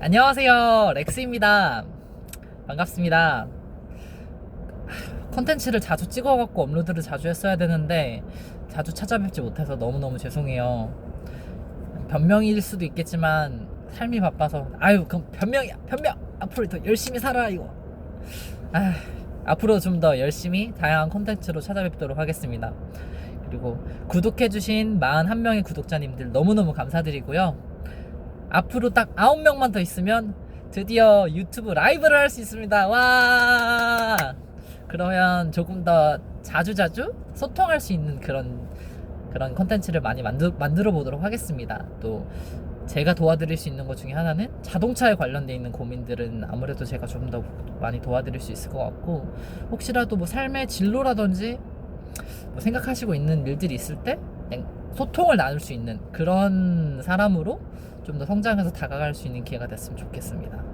안녕하세요, 렉스입니다. 반갑습니다. 컨텐츠를 자주 찍어갖고 업로드를 자주 했어야 되는데 자주 찾아뵙지 못해서 너무너무 죄송해요. 변명일 수도 있겠지만 삶이 바빠서. 아유, 그럼 변명이야, 변명. 앞으로 더 열심히 살아 이거. 아, 앞으로 좀 더 열심히 다양한 컨텐츠로 찾아뵙도록 하겠습니다. 그리고 구독해주신 41명의 구독자님들 너무너무 감사드리고요. 앞으로 딱 9명만 더 있으면 드디어 유튜브 라이브를 할 수 있습니다. 와! 그러면 조금 더 자주자주 소통할 수 있는 그런 컨텐츠를 많이 만들어 보도록 하겠습니다. 또 제가 도와드릴 수 있는 것 중에 하나는 자동차에 관련돼 있는 고민들은 아무래도 제가 좀 더 많이 도와드릴 수 있을 것 같고, 혹시라도 뭐 삶의 진로라든지 뭐 생각하시고 있는 일들이 있을 때 소통을 나눌 수 있는 그런 사람으로 좀 더 성장해서 다가갈 수 있는 기회가 됐으면 좋겠습니다.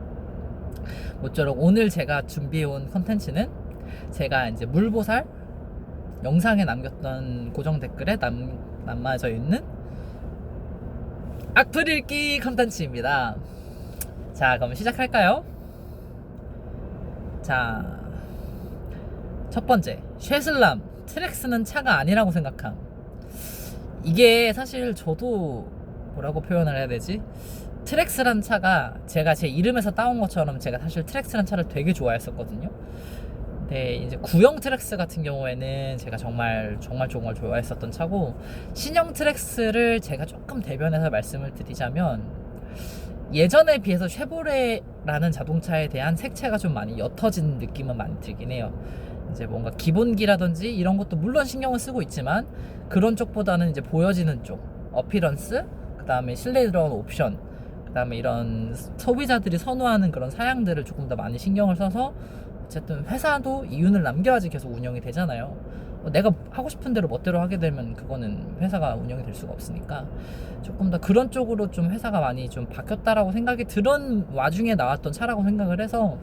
모쪼록 오늘 제가 준비해온 컨텐츠는 제가 이제 물보살 영상에 남겼던 고정 댓글에 남아져 있는 악플 읽기 컨텐츠입니다. 자, 그럼 시작할까요? 자, 첫 번째, 쉐슬람 트랙스는 차가 아니라고 생각함. 이게 사실 저도 뭐라고 표현을 해야 되지? 트랙스란 차가 제가 제 이름에서 따온 것처럼 제가 사실 트랙스란 차를 되게 좋아했었거든요. 근데 이제 구형 트랙스 같은 경우에는 제가 정말 좋아했었던 차고, 신형 트랙스를 제가 조금 대변해서 말씀을 드리자면 예전에 비해서 쉐보레라는 자동차에 대한 색채가 좀 많이 옅어진 느낌은 많이 들긴 해요. 이제 뭔가 기본기라든지 이런 것도 물론 신경을 쓰고 있지만 그런 쪽보다는 이제 보여지는 쪽, 어피런스, 그 다음에 실내에 들어간 옵션, 그 다음에 이런 소비자들이 선호하는 그런 사양들을 조금 더 많이 신경을 써서, 어쨌든 회사도 이윤을 남겨야지 계속 운영이 되잖아요. 내가 하고 싶은 대로 멋대로 하게 되면 그거는 회사가 운영이 될 수가 없으니까 조금 더 그런 쪽으로 좀 회사가 많이 좀 바뀌었다라고 생각이 드는 와중에 나왔던 차라고 생각을 해서,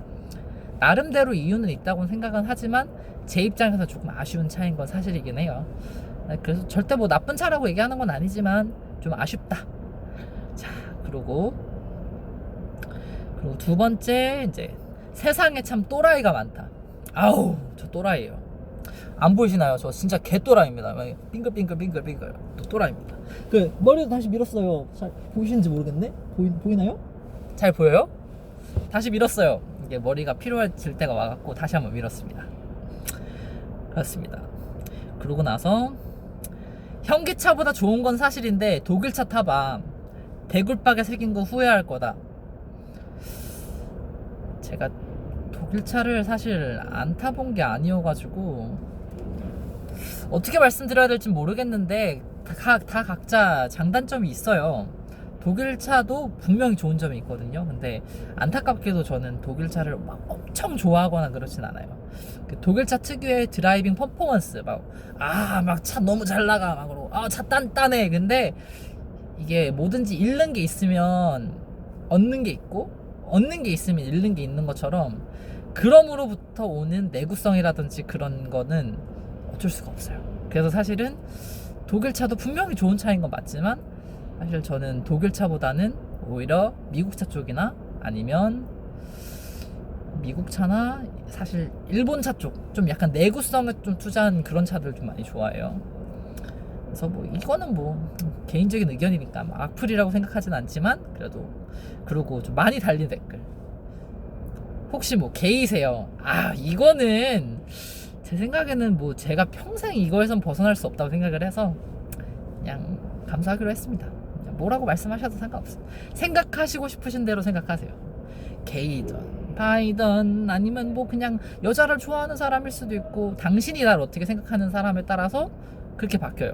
나름대로 이유는 있다고 생각은 하지만 제 입장에서 조금 아쉬운 차인 건 사실이긴 해요. 그래서 절대 뭐 나쁜 차라고 얘기하는 건 아니지만 좀 아쉽다. 자, 그리고 두 번째, 이제 세상에 참 또라이가 많다. 아우, 저 또라이예요. 안 보이시나요? 저 진짜 개 또라이입니다. 빙글빙글 또 또라이입니다. 그 머리도 다시 밀었어요. 잘 보이시는지 모르겠네. 보이나요? 잘 보여요? 다시 밀었어요. 이게 머리가 필요해질 때가 와갖고 다시 한번 밀었습니다. 그렇습니다. 그러고 나서 현기차보다 좋은 건 사실인데 독일차 타봐. 대굴박에 새긴 거 후회할 거다. 제가 독일차를 사실 안 타본 게 아니어가지고 어떻게 말씀드려야 될지 모르겠는데 다 각자 장단점이 있어요. 독일차도 분명히 좋은 점이 있거든요. 근데 안타깝게도 저는 독일차를 막 엄청 좋아하거나 그렇진 않아요. 그 독일차 특유의 드라이빙 퍼포먼스, 막 차 너무 잘 나가, 막 그러고 차 단단해. 근데 이게 뭐든지 잃는 게 있으면 얻는 게 있고, 얻는 게 있으면 잃는 게 있는 것처럼, 그럼으로부터 오는 내구성이라든지 그런 거는 어쩔 수가 없어요. 그래서 사실은 독일차도 분명히 좋은 차인 건 맞지만 사실 저는 독일차보다는 오히려 미국차 쪽이나 아니면 미국차나 사실 일본차 쪽, 좀 약간 내구성을 좀 투자한 그런 차들 좀 많이 좋아해요. 그래서 뭐 이거는 뭐 개인적인 의견이니까 막 악플이라고 생각하진 않지만, 그래도. 그리고 좀 많이 달린 댓글, 혹시 뭐 게이세요? 이거는 제 생각에는 뭐 제가 평생 이거에선 벗어날 수 없다고 생각을 해서 그냥 감사하기로 했습니다. 뭐라고 말씀하셔도 상관없어요. 생각하시고 싶으신 대로 생각하세요. 게이든 바이든 아니면 뭐 그냥 여자를 좋아하는 사람일 수도 있고, 당신이 날 어떻게 생각하는 사람에 따라서 그렇게 바뀌어요.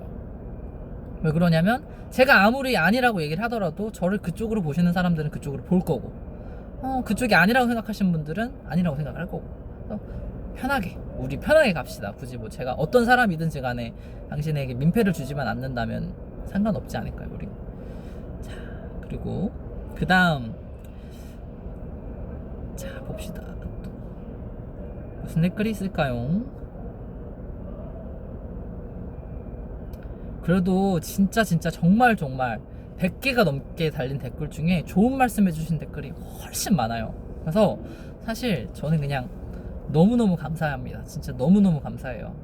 왜 그러냐면 제가 아무리 아니라고 얘기를 하더라도 저를 그쪽으로 보시는 사람들은 그쪽으로 볼 거고, 그쪽이 아니라고 생각하시는 분들은 아니라고 생각을 할 거고. 우리 편하게 갑시다. 굳이 뭐 제가 어떤 사람이든지 간에 당신에게 민폐를 주지만 않는다면 상관없지 않을까요, 우리? 자, 그리고 그 다음, 자, 봅시다. 또 무슨 댓글이 있을까요? 그래도 진짜 정말 100개가 넘게 달린 댓글 중에 좋은 말씀 해주신 댓글이 훨씬 많아요. 그래서 사실 저는 그냥 너무너무 감사합니다. 진짜 너무너무 감사해요.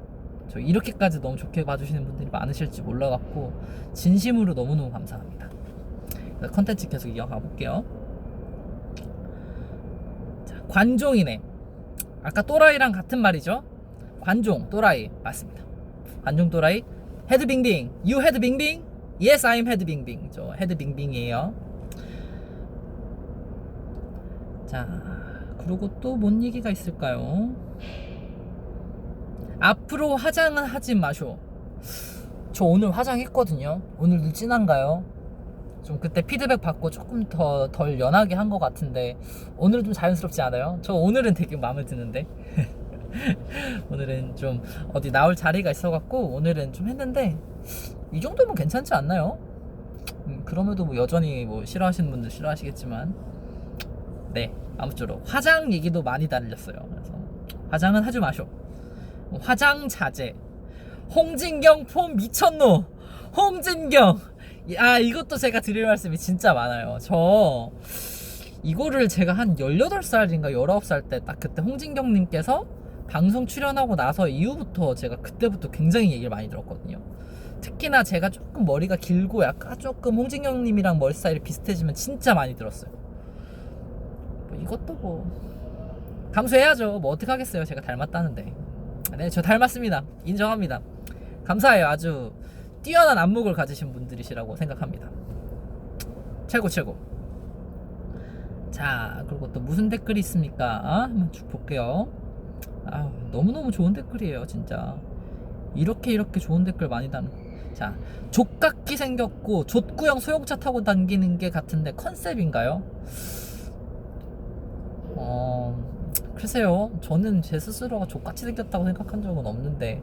저 이렇게까지 너무 좋게 봐주시는 분들이 많으실지 몰라갖고 진심으로 너무너무 감사합니다. 컨텐츠 계속 이어가 볼게요. 자, 관종이네. 아까 또라이랑 같은 말이죠. 관종, 또라이 맞습니다. 관종, 또라이. 헤드빙빙. You 헤드빙빙? Yes, I'm 헤드빙빙. 저 헤드빙빙이에요. 자, 그리고 또 뭔 얘기가 있을까요? 앞으로 화장은 하지 마쇼. 저 오늘 화장했거든요. 오늘도 진한가요? 좀 그때 피드백 받고 조금 더 덜 연하게 한 것 같은데 오늘은 좀 자연스럽지 않아요? 저 오늘은 되게 마음에 드는데 오늘은 좀 어디 나올 자리가 있어갖고 오늘은 좀 했는데 이 정도면 괜찮지 않나요? 그럼에도 뭐 여전히 뭐 싫어하시는 분들 싫어하시겠지만 네, 아무쪼록 화장 얘기도 많이 달렸어요. 그래서 화장은 하지 마쇼. 화장 자제. 홍진경 폼 미쳤노. 홍진경. 아, 이것도 제가 드릴 말씀이 진짜 많아요. 저 이거를 제가 한 18살인가 19살 때 딱 그때 홍진경님께서 방송 출연하고 나서 이후부터 제가 그때부터 굉장히 얘기를 많이 들었거든요. 특히나 제가 조금 머리가 길고 약간 조금 홍진경님이랑 머리 스타일이 비슷해지면 진짜 많이 들었어요. 뭐 이것도 뭐 감수해야죠. 뭐 어떡하겠어요. 제가 닮았다는데. 네, 저 닮았습니다. 인정합니다. 감사해요. 아주 뛰어난 안목을 가지신 분들이시라고 생각합니다. 최고 최고. 자, 그리고 또 무슨 댓글이 있습니까? 한번 쭉 볼게요. 아, 너무너무 좋은 댓글이에요 진짜. 이렇게 좋은 댓글 많이 다는. 자, 족같게 생겼고 족구형 소형차 타고 다니는 게 같은데 컨셉인가요? 글쎄요. 저는 제 스스로가 족같이 생겼다고 생각한 적은 없는데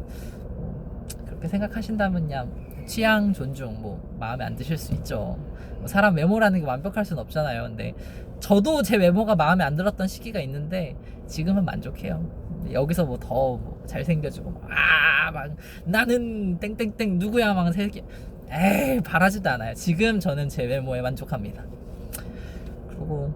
그렇게 생각하신다면야 취향 존중, 뭐 마음에 안 드실 수 있죠. 뭐 사람 외모라는 게 완벽할 수는 없잖아요. 근데 저도 제 외모가 마음에 안 들었던 시기가 있는데 지금은 만족해요. 여기서 뭐 더 뭐 잘생겨지고 막 나는 땡땡땡 누구야 막 세계 에이 바라지도 않아요. 지금 저는 제 외모에 만족합니다. 그리고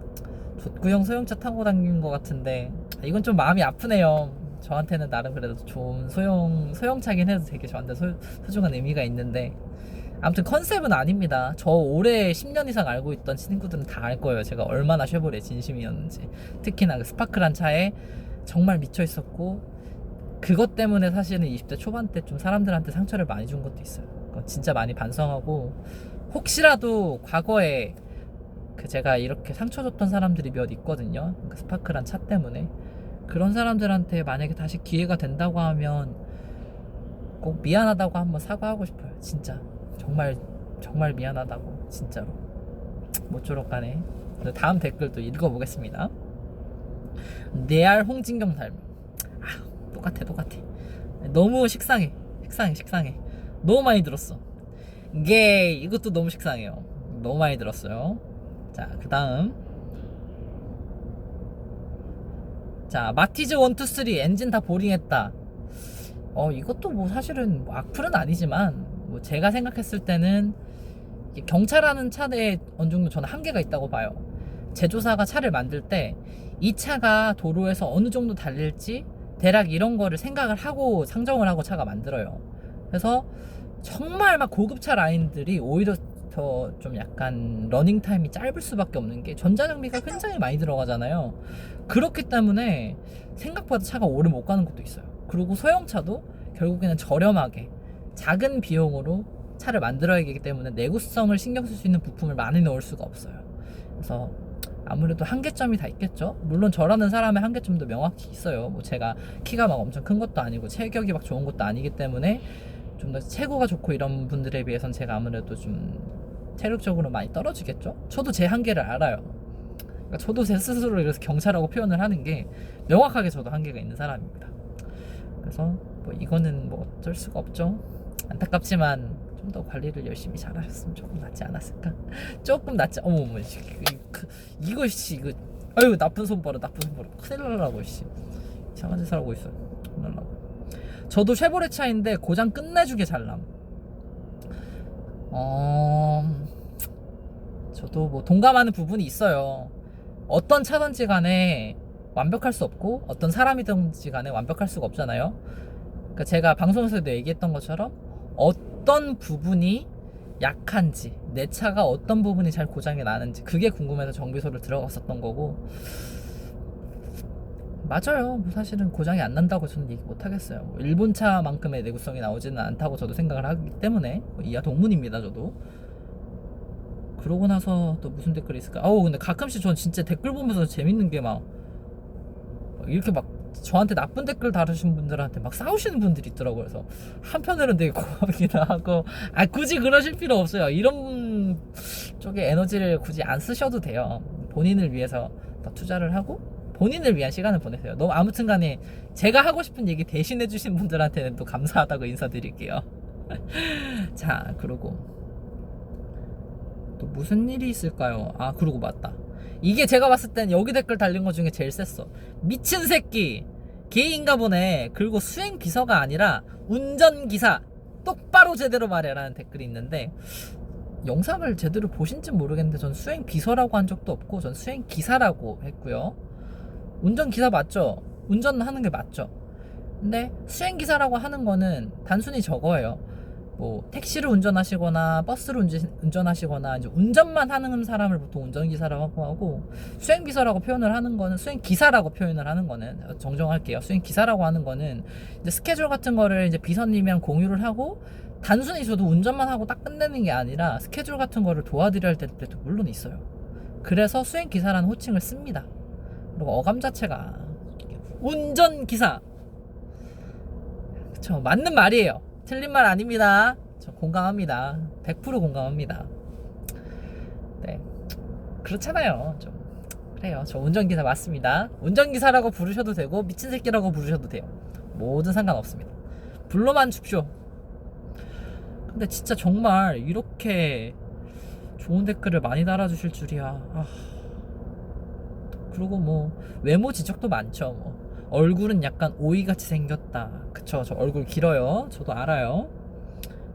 족구형 소형차 타고 다니는 것 같은데 이건 좀 마음이 아프네요. 저한테는 나름 그래도 좋은 소형차긴 해도 되게 저한테 소중한 의미가 있는데 아무튼 컨셉은 아닙니다. 저 올해 10년 이상 알고 있던 친구들은 다 알 거예요. 제가 얼마나 쉐보레 진심이었는지. 특히나 그 스파크란 차에 정말 미쳐 있었고 그것 때문에 사실은 20대 초반 때 좀 사람들한테 상처를 많이 준 것도 있어요. 진짜 많이 반성하고 혹시라도 과거에 그 제가 이렇게 상처 줬던 사람들이 몇 있거든요. 그 스파크란 차 때문에. 그런 사람들한테 만약에 다시 기회가 된다고 하면 꼭 미안하다고 한번 사과하고 싶어요. 진짜 정말 미안하다고 진짜로. 모쪼록 간에 다음 댓글도 읽어보겠습니다. 내알 홍진경 닮음. 아, 똑같아. 너무 식상해. 너무 많이 들었어. 게이, 이것도 너무 식상해요. 너무 많이 들었어요. 자, 그 다음. 자, 마티즈 1, 2, 3 엔진 다 보링했다. 이것도 뭐 사실은 뭐 악플은 아니지만 뭐 제가 생각했을 때는 경차라는 차에 어느 정도 저는 한계가 있다고 봐요. 제조사가 차를 만들 때 이 차가 도로에서 어느 정도 달릴지 대략 이런 거를 생각을 하고 상정을 하고 차가 만들어요. 그래서 정말 막 고급차 라인들이 오히려 더 좀 약간 러닝 타임이 짧을 수밖에 없는 게 전자장비가 굉장히 많이 들어가잖아요. 그렇기 때문에 생각보다 차가 오래 못 가는 것도 있어요. 그리고 소형차도 결국에는 저렴하게 작은 비용으로 차를 만들어야 하기 때문에 내구성을 신경 쓸 수 있는 부품을 많이 넣을 수가 없어요. 그래서 아무래도 한계점이 다 있겠죠. 물론 저라는 사람의 한계점도 명확히 있어요. 뭐 제가 키가 막 엄청 큰 것도 아니고 체격이 막 좋은 것도 아니기 때문에 좀 더 체구가 좋고 이런 분들에 비해선 제가 아무래도 좀 체력적으로 많이 떨어지겠죠. 저도 제 한계를 알아요. 그러니까 저도 제 스스로를 그래서 경차라고 표현을 하는 게 명확하게 저도 한계가 있는 사람입니다. 그래서 뭐 이거는 뭐 어쩔 수가 없죠. 안타깝지만 좀 더 관리를 열심히 잘하셨으면 조금 낫지 않았을까. 조금 낫지. 어머머 이거 아유 나쁜 손 버려. 큰일 날라고 씨. 이상한 짓을 하고 있어요. 큰일 날라고. 저도 쉐보레 차인데 고장 끝내주게 잘남. 저도 뭐 동감하는 부분이 있어요. 어떤 차든지 간에 완벽할 수 없고 어떤 사람이든지 간에 완벽할 수가 없잖아요. 그러니까 제가 방송에서도 얘기했던 것처럼 어떤 부분이 약한지, 내 차가 어떤 부분이 잘 고장이 나는지 그게 궁금해서 정비소를 들어갔었던 거고, 맞아요. 뭐 사실은 고장이 안 난다고 저는 얘기 못 하겠어요. 뭐 일본 차만큼의 내구성이 나오지는 않다고 저도 생각을 하기 때문에 뭐 이하 동문입니다, 저도. 그러고 나서 또 무슨 댓글이 있을까? 근데 가끔씩 전 진짜 댓글 보면서 재밌는 게 막 이렇게 막 저한테 나쁜 댓글 다루신 분들한테 막 싸우시는 분들이 있더라고요. 그래서 한편으로는 되게 고맙기도 하고, 굳이 그러실 필요 없어요. 이런 쪽에 에너지를 굳이 안 쓰셔도 돼요. 본인을 위해서 더 투자를 하고 본인을 위한 시간을 보내세요. 너무 아무튼 간에 제가 하고 싶은 얘기 대신해 주신 분들한테는 또 감사하다고 인사드릴게요. 자, 그리고 또 무슨 일이 있을까요? 그리고 맞다. 이게 제가 봤을 땐 여기 댓글 달린 것 중에 제일 셌어. 미친 새끼, 개인가 보네. 그리고 수행 비서가 아니라 운전기사, 똑바로 제대로 말해라는 댓글이 있는데, 영상을 제대로 보신진 모르겠는데 전 수행 비서라고 한 적도 없고 전 수행 기사라고 했고요. 운전기사 맞죠? 운전하는 게 맞죠? 근데 수행기사라고 하는 거는 단순히 저거예요. 뭐 택시를 운전하시거나 버스를 운전하시거나 이제 운전만 하는 사람을 보통 운전기사라고 하고, 수행비서라고 표현을 하는 거는, 수행기사라고 표현을 하는 거는, 정정할게요. 수행기사라고 하는 거는 이제 스케줄 같은 거를 이제 비서님이랑 공유를 하고 단순히 저도 운전만 하고 딱 끝내는 게 아니라 스케줄 같은 거를 도와드려야 될 때도 물론 있어요. 그래서 수행기사라는 호칭을 씁니다. 그리고 어감 자체가 운전기사, 그쵸, 맞는 말이에요. 틀린 말 아닙니다. 저 공감합니다. 100% 공감합니다. 네, 그렇잖아요. 좀 그래요. 저 운전기사 맞습니다. 운전기사라고 부르셔도 되고 미친 새끼라고 부르셔도 돼요. 뭐든 상관없습니다. 불러만 줍쇼. 근데 진짜 정말 이렇게 좋은 댓글을 많이 달아주실 줄이야. 그리고 뭐 외모 지적도 많죠. 뭐 얼굴은 약간 오이같이 생겼다. 그쵸, 저 얼굴 길어요. 저도 알아요.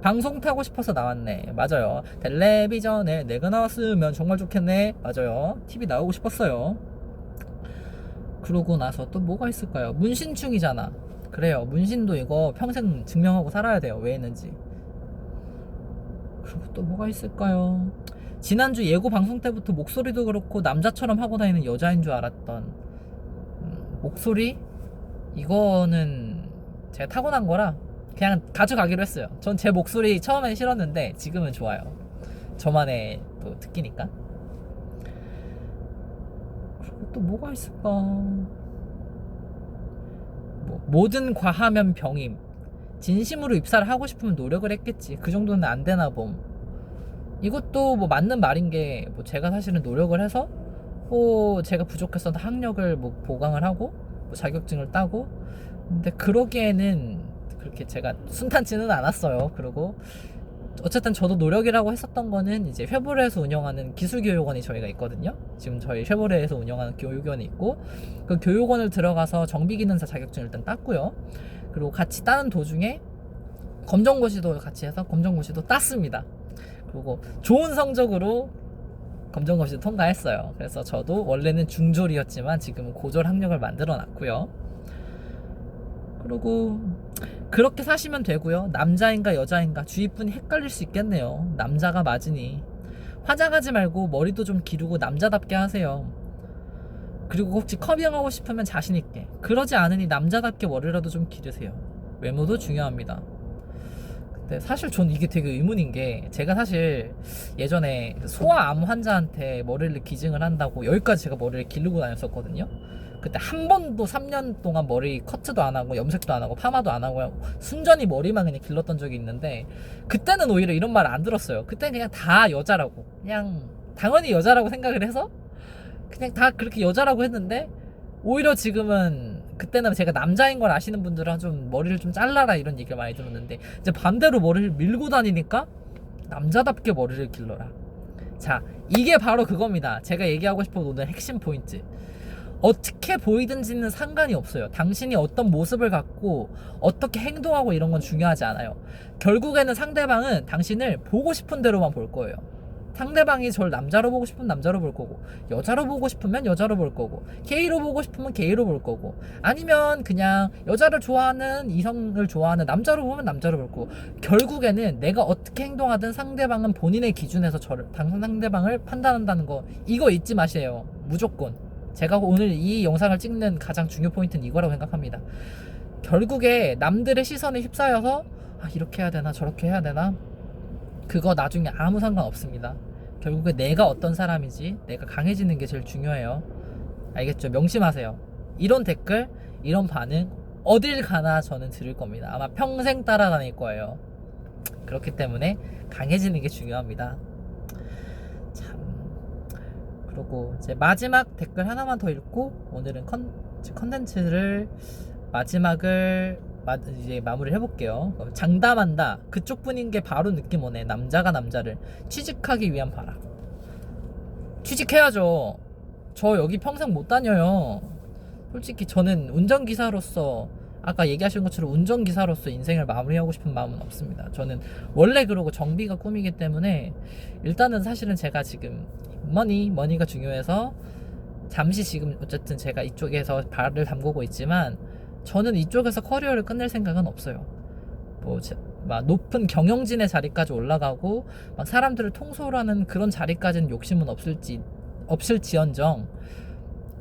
방송 타고 싶어서 나왔네. 맞아요. 텔레비전에 내가 나왔으면 정말 좋겠네. 맞아요. TV 나오고 싶었어요. 그러고 나서 또 뭐가 있을까요? 문신충이잖아. 그래요. 문신도 이거 평생 증명하고 살아야 돼요. 왜 했는지. 그리고 또 뭐가 있을까요? 지난주 예고 방송 때부터 목소리도 그렇고 남자처럼 하고 다니는 여자인 줄 알았던, 목소리? 이거는 제가 타고난 거라 그냥 가져가기로 했어요. 전 제 목소리 처음엔 싫었는데 지금은 좋아요. 저만의 또 특기니까. 그리고 또 뭐가 있을까? 뭐든 과하면 병임. 진심으로 입사를 하고 싶으면 노력을 했겠지. 그 정도는 안 되나 봄. 이것도 뭐 맞는 말인 게, 뭐 제가 사실은 노력을 해서 제가 부족했었던 학력을 뭐 보강을 하고 뭐 자격증을 따고, 근데 그러기에는 그렇게 제가 순탄치는 않았어요. 그리고 어쨌든 저도 노력이라고 했었던 거는 이제 쉐보레에서 운영하는 기술교육원이 저희가 있거든요. 지금 저희 쉐보레에서 운영하는 교육원이 있고, 그 교육원을 들어가서 정비기능사 자격증을 일단 땄고요. 그리고 같이 따는 도중에 검정고시도 같이 해서 검정고시도 땄습니다. 그리고 좋은 성적으로 검정고시도 통과했어요. 그래서 저도 원래는 중졸이었지만 지금은 고졸 학력을 만들어 놨고요. 그리고 그렇게 사시면 되고요. 남자인가 여자인가 주위분이 헷갈릴 수 있겠네요. 남자가 맞으니 화장하지 말고 머리도 좀 기르고 남자답게 하세요. 그리고 혹시 커밍하고 싶으면 자신있게, 그러지 않으니 남자답게 머리라도 좀 기르세요. 외모도 중요합니다. 근데 사실 전 이게 되게 의문인 게, 제가 사실 예전에 소아암 환자한테 머리를 기증을 한다고 여기까지 제가 머리를 기르고 다녔었거든요. 그때 한 번도 3년 동안 머리 커트도 안 하고 염색도 안 하고 파마도 안 하고 순전히 머리만 그냥 길렀던 적이 있는데, 그때는 오히려 이런 말 안 들었어요. 그때는 그냥 다 여자라고, 그냥 당연히 여자라고 생각을 해서 그냥 다 그렇게 여자라고 했는데, 오히려 지금은, 그때는 제가 남자인 걸 아시는 분들은 좀 머리를 좀 잘라라 이런 얘기를 많이 들었는데, 이제 반대로 머리를 밀고 다니니까 남자답게 머리를 길러라. 자, 이게 바로 그겁니다. 제가 얘기하고 싶은 오늘 핵심 포인트. 어떻게 보이든지는 상관이 없어요. 당신이 어떤 모습을 갖고 어떻게 행동하고 이런 건 중요하지 않아요. 결국에는 상대방은 당신을 보고 싶은 대로만 볼 거예요. 상대방이 저를 남자로 보고 싶으면 남자로 볼 거고, 여자로 보고 싶으면 여자로 볼 거고, 게이로 보고 싶으면 게이로 볼 거고, 아니면 그냥 여자를 좋아하는 이성을 좋아하는 남자로 보면 남자로 볼 거고, 결국에는 내가 어떻게 행동하든 상대방은 본인의 기준에서 상대방을 판단한다는 거, 이거 잊지 마세요. 무조건. 제가 오늘 이 영상을 찍는 가장 중요 포인트는 이거라고 생각합니다. 결국에 남들의 시선에 휩싸여서 이렇게 해야 되나 저렇게 해야 되나, 그거 나중에 아무 상관없습니다. 결국에 내가 어떤 사람이지, 내가 강해지는 게 제일 중요해요. 알겠죠? 명심하세요. 이런 댓글, 이런 반응 어딜 가나 저는 들을 겁니다. 아마 평생 따라다닐 거예요. 그렇기 때문에 강해지는 게 중요합니다. 참. 그리고 이제 마지막 댓글 하나만 더 읽고 오늘은 컨텐츠를 마지막을 이제 마무리를 해볼게요. 장담한다. 그쪽 분인 게 바로 느낌 오네. 남자가 남자를 취직하기 위한 바람. 취직해야죠. 저 여기 평생 못 다녀요. 솔직히 저는 운전기사로서, 아까 얘기하신 것처럼 운전기사로서 인생을 마무리하고 싶은 마음은 없습니다. 저는 원래 그러고 정비가 꿈이기 때문에 일단은 사실은 제가 지금 머니가 중요해서 잠시 지금 어쨌든 제가 이쪽에서 발을 담그고 있지만 저는 이쪽에서 커리어를 끝낼 생각은 없어요. 막 높은 경영진의 자리까지 올라가고 막 사람들을 통솔하는 그런 자리까지는 욕심은 없을지언정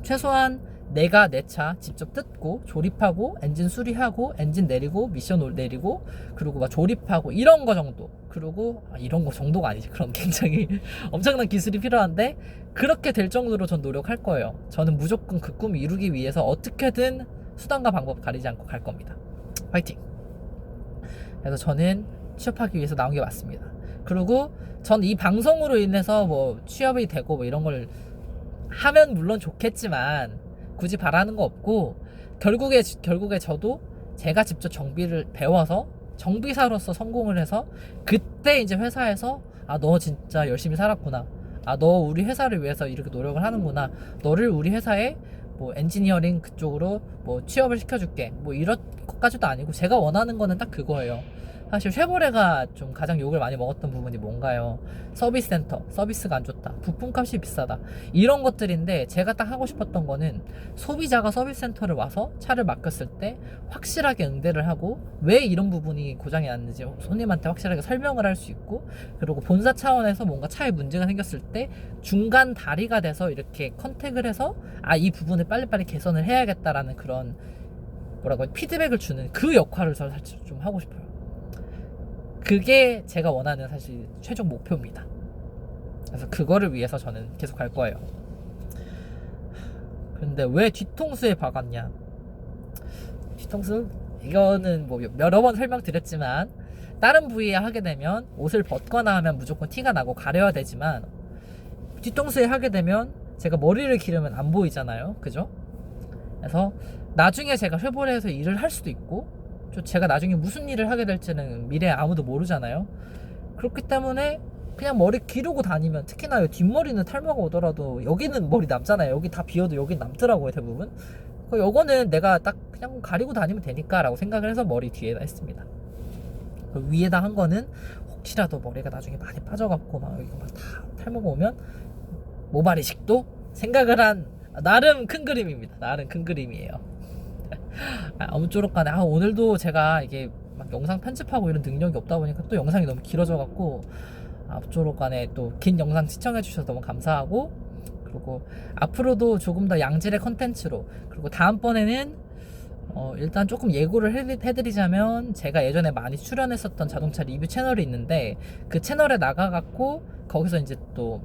최소한 내가 내 차 직접 뜯고 조립하고 엔진 수리하고 엔진 내리고 미션 내리고 그리고 막 조립하고 이런 거 정도, 그리고 이런 거 정도가 아니지, 그럼 굉장히 엄청난 기술이 필요한데 그렇게 될 정도로 전 노력할 거예요. 저는 무조건 그 꿈 이루기 위해서 어떻게든 수단과 방법 가리지 않고 갈 겁니다. 화이팅! 그래서 저는 취업하기 위해서 나온 게 맞습니다. 그리고 전 이 방송으로 인해서 뭐 취업이 되고 뭐 이런 걸 하면 물론 좋겠지만 굳이 바라는 거 없고, 결국에 저도 제가 직접 정비를 배워서 정비사로서 성공을 해서 그때 이제 회사에서 너 진짜 열심히 살았구나, 너 우리 회사를 위해서 이렇게 노력을 하는구나, 너를 우리 회사에 뭐 엔지니어링 그쪽으로 뭐 취업을 시켜줄게, 뭐 이런 것까지도 아니고 제가 원하는 거는 딱 그거예요. 사실 쉐보레가 좀 가장 욕을 많이 먹었던 부분이 뭔가요? 서비스 센터, 서비스가 안 좋다, 부품값이 비싸다, 이런 것들인데 제가 딱 하고 싶었던 거는 소비자가 서비스 센터를 와서 차를 맡겼을 때 확실하게 응대를 하고 왜 이런 부분이 고장이 났는지 손님한테 확실하게 설명을 할 수 있고, 그리고 본사 차원에서 뭔가 차에 문제가 생겼을 때 중간 다리가 돼서 이렇게 컨택을 해서 이 부분을 빨리빨리 개선을 해야겠다라는 그런 피드백을 주는 그 역할을 저는 사실 좀 하고 싶어요. 그게 제가 원하는 사실 최종 목표입니다. 그래서 그거를 위해서 저는 계속 갈 거예요. 근데 왜 뒤통수에 박았냐? 뒤통수? 이거는 뭐 여러 번 설명드렸지만 다른 부위에 하게 되면 옷을 벗거나 하면 무조건 티가 나고 가려야 되지만 뒤통수에 하게 되면 제가 머리를 기르면 안 보이잖아요. 그죠? 그래서 나중에 제가 쉐보레에서 일을 할 수도 있고 제가 나중에 무슨 일을 하게 될지는 미래에 아무도 모르잖아요. 그렇기 때문에 그냥 머리 기르고 다니면, 특히나 뒷머리는 탈모가 오더라도 여기는 머리 남잖아요. 여기 다 비어도 여기 남더라고요, 대부분. 요거는 내가 딱 그냥 가리고 다니면 되니까 라고 생각을 해서 머리 뒤에다 했습니다. 위에다 한 거는 혹시라도 머리가 나중에 많이 빠져갖고 막 이거 막 다 탈모가 오면 모발 이식도 생각을 한 나름 큰 그림입니다. 나름 큰 그림이에요. 아무쪼록 간에 오늘도 제가 이게 막 영상 편집하고 이런 능력이 없다 보니까 또 영상이 너무 길어져 갖고 아무쪼록 간에 또 긴 영상 시청해 주셔서 너무 감사하고, 그리고 앞으로도 조금 더 양질의 컨텐츠로, 그리고 다음번에는 일단 조금 예고를 해드리자면 제가 예전에 많이 출연했었던 자동차 리뷰 채널이 있는데 그 채널에 나가갖고 거기서 이제 또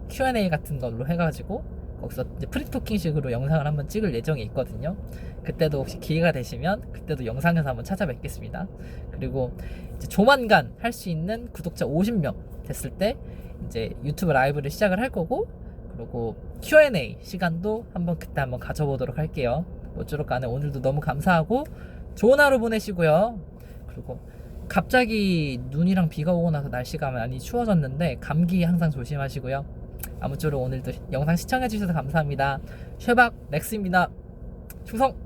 Q&A 같은 걸로 해가지고 거기서 이제 프리토킹식으로 영상을 한번 찍을 예정이 있거든요. 그때도 혹시 기회가 되시면 그때도 영상에서 한번 찾아뵙겠습니다. 그리고 이제 조만간 할 수 있는 구독자 50명 됐을 때 이제 유튜브 라이브를 시작을 할 거고, 그리고 Q&A 시간도 그때 한번 가져보도록 할게요. 모쪼록 간에 오늘도 너무 감사하고 좋은 하루 보내시고요. 그리고 갑자기 눈이랑 비가 오고 나서 날씨가 많이 추워졌는데 감기 항상 조심하시고요. 아무쪼록 오늘도 영상 시청해주셔서 감사합니다. 쉐박 렉스입니다. 충성!